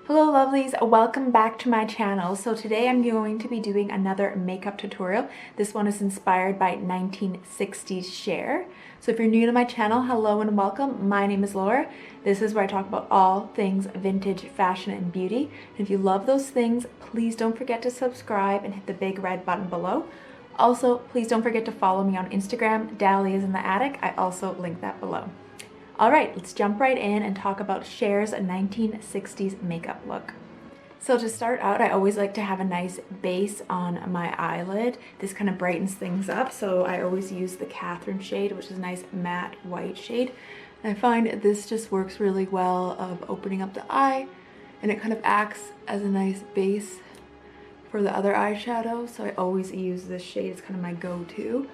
Hello lovelies, welcome back to my channel. So today I'm going to be doing another makeup tutorial. This one is inspired by 1960s Cher. So if you're new to my channel, hello and welcome. My name is Laura. This is where I talk about all things vintage fashion and beauty. And if you love those things, please don't forget to subscribe and hit the big red button below. Also, please don't forget to follow me on Instagram, Dahlia's in the Attic. I also link that below. All right, let's jump right in and talk about Cher's 1960s makeup look. So to start out, I always like to have a nice base on my eyelid. This kind of brightens things up, so I always use the Catherine shade, which is a nice matte white shade. And I find this just works really well of opening up the eye, and it kind of acts as a nice base for the other eyeshadow, so I always use this shade. It's kind of my go-to.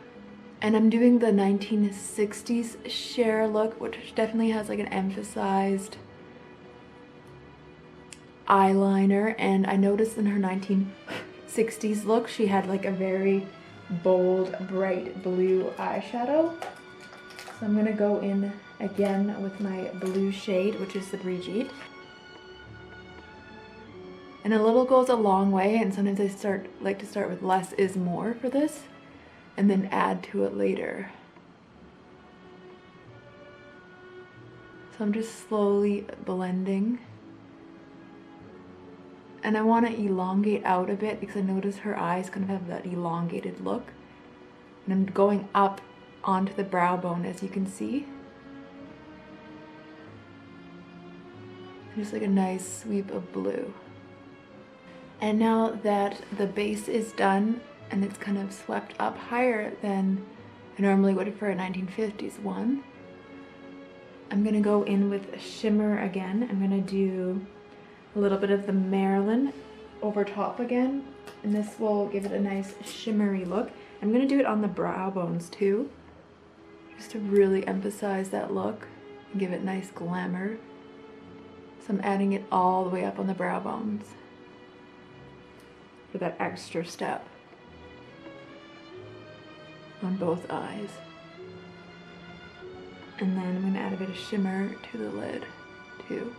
And I'm doing the 1960s Cher look, which definitely has like an emphasized eyeliner. And I noticed in her 1960s look, she had like a very bold, bright blue eyeshadow. So I'm gonna go in again with my blue shade, which is the Brigitte. And a little goes a long way, and sometimes I like to start with less is more for this, and then add to it later. So I'm just slowly blending. And I want to elongate out a bit because I notice her eyes kind of have that elongated look. And I'm going up onto the brow bone, as you can see. Just like a nice sweep of blue. And now that the base is done, and it's kind of swept up higher than I normally would for a 1950s one, I'm gonna go in with shimmer again. I'm gonna do a little bit of the Marilyn over top again, and this will give it a nice shimmery look. I'm gonna do it on the brow bones too, just to really emphasize that look and give it nice glamour. So I'm adding it all the way up on the brow bones for that extra step on both eyes. And then I'm going to add a bit of shimmer to the lid too,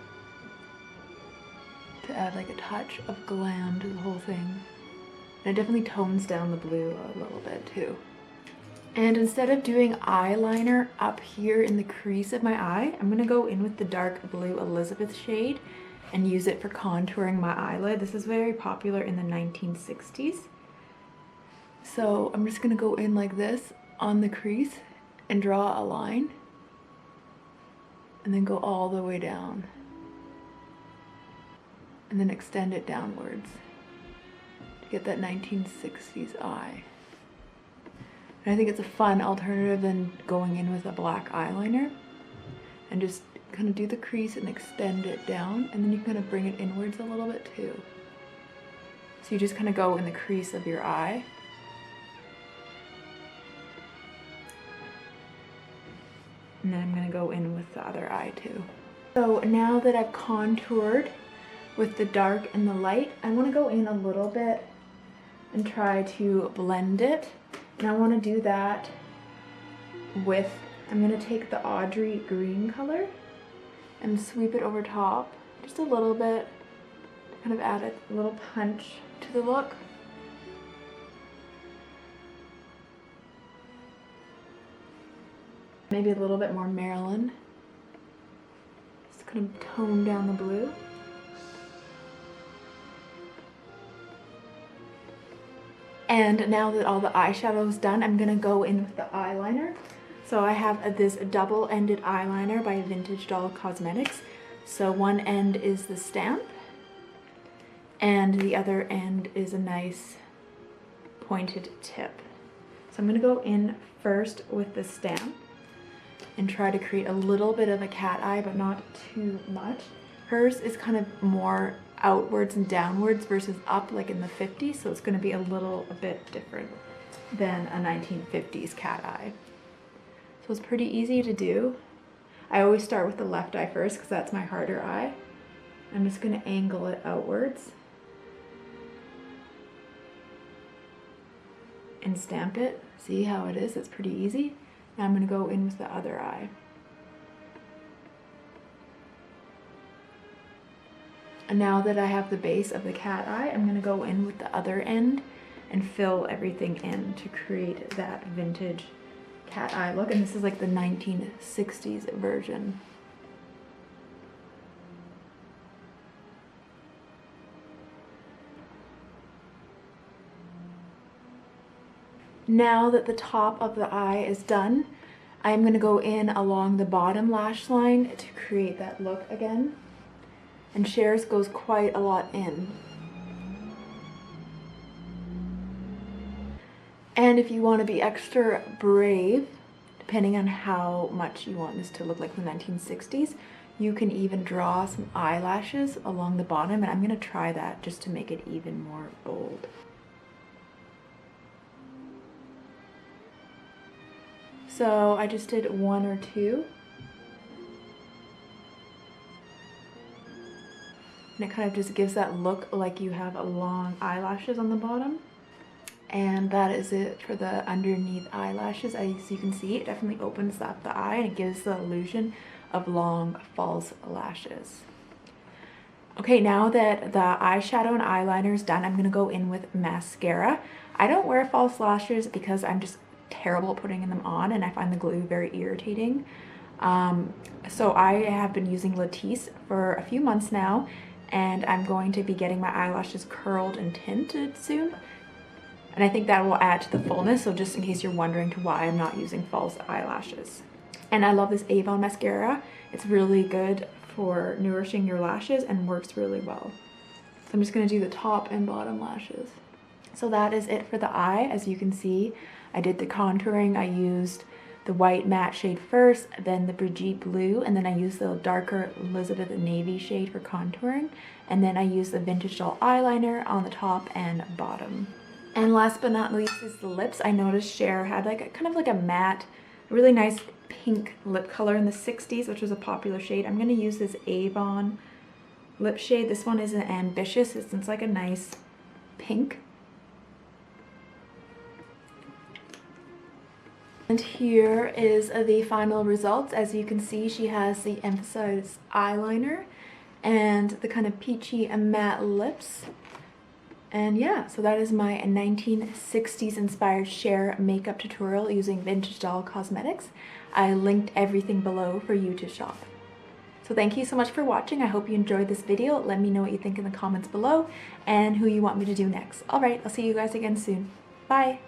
to add like a touch of glam to the whole thing. And it definitely tones down the blue a little bit too. And instead of doing eyeliner up here in the crease of my eye, I'm going to go in with the dark blue Elizabeth shade and use it for contouring my eyelid. This is very popular in the 1960s. So I'm just gonna go in like this on the crease and draw a line, and then go all the way down, and then extend it downwards to get that 1960s eye. And I think it's a fun alternative than going in with a black eyeliner, and just kind of do the crease and extend it down, and then you kind of bring it inwards a little bit too. So you just kind of go in the crease of your eye. And then I'm gonna go in with the other eye too. So now that I've contoured with the dark and the light, I wanna go in a little bit and try to blend it. And I wanna do that with, I'm gonna take the Audrey green color and sweep it over top just a little bit to kind of add a little punch to the look. Maybe a little bit more Marilyn. Just kind of tone down the blue. And now that all the eyeshadow is done, I'm gonna go in with the eyeliner. So I have this double-ended eyeliner by Vintage Doll Cosmetics. So one end is the stamp, and the other end is a nice pointed tip. So I'm gonna go in first with the stamp and try to create a little bit of a cat eye, but not too much. Hers is kind of more outwards and downwards versus up like in the 50s, so it's going to be a bit different than a 1950s cat eye. So it's pretty easy to do. I always start with the left eye first because that's my harder eye. I'm just going to angle it outwards and stamp it. See how it is? It's pretty easy. Now I'm going to go in with the other eye. And now that I have the base of the cat eye, I'm gonna go in with the other end and fill everything in to create that vintage cat eye look. And this is like the 1960s version. Now that the top of the eye is done, I'm going to go in along the bottom lash line to create that look again. And Cher's goes quite a lot in. And if you want to be extra brave, depending on how much you want this to look like the 1960s, you can even draw some eyelashes along the bottom, and I'm going to try that just to make it even more bold. So I just did 1 or 2. And it kind of just gives that look like you have long eyelashes on the bottom. And that is it for the underneath eyelashes. As you can see, it definitely opens up the eye and it gives the illusion of long false lashes. Okay, now that the eyeshadow and eyeliner is done, I'm going to go in with mascara. I don't wear false lashes because I'm just terrible at putting them on and I find the glue very irritating. So I have been using Latisse for a few months now, and I'm going to be getting my eyelashes curled and tinted soon. And I think that will add to the fullness, so just in case you're wondering to why I'm not using false eyelashes. And I love this Avon mascara. It's really good for nourishing your lashes and works really well. So I'm just going to do the top and bottom lashes. So that is it for the eye. As you can see, I did the contouring. I used the white matte shade first, then the Brigitte blue, and then I used the darker Elizabeth navy shade for contouring. And then I used the Vintage Doll eyeliner on the top and bottom. And last but not least is the lips. I noticed Cher had like a kind of like a matte, really nice pink lip color in the 60s, which was a popular shade. I'm going to use this Avon lip shade. This one isn't ambitious. It's like a nice pink. And here is the final results. As you can see, she has the emphasized eyeliner and the kind of peachy and matte lips. And yeah, so that is my 1960s inspired Cher makeup tutorial using Vintage Doll Cosmetics. I linked everything below for you to shop. So thank you so much for watching. I hope you enjoyed this video. Let me know what you think in the comments below and who you want me to do next. Alright, I'll see you guys again soon. Bye!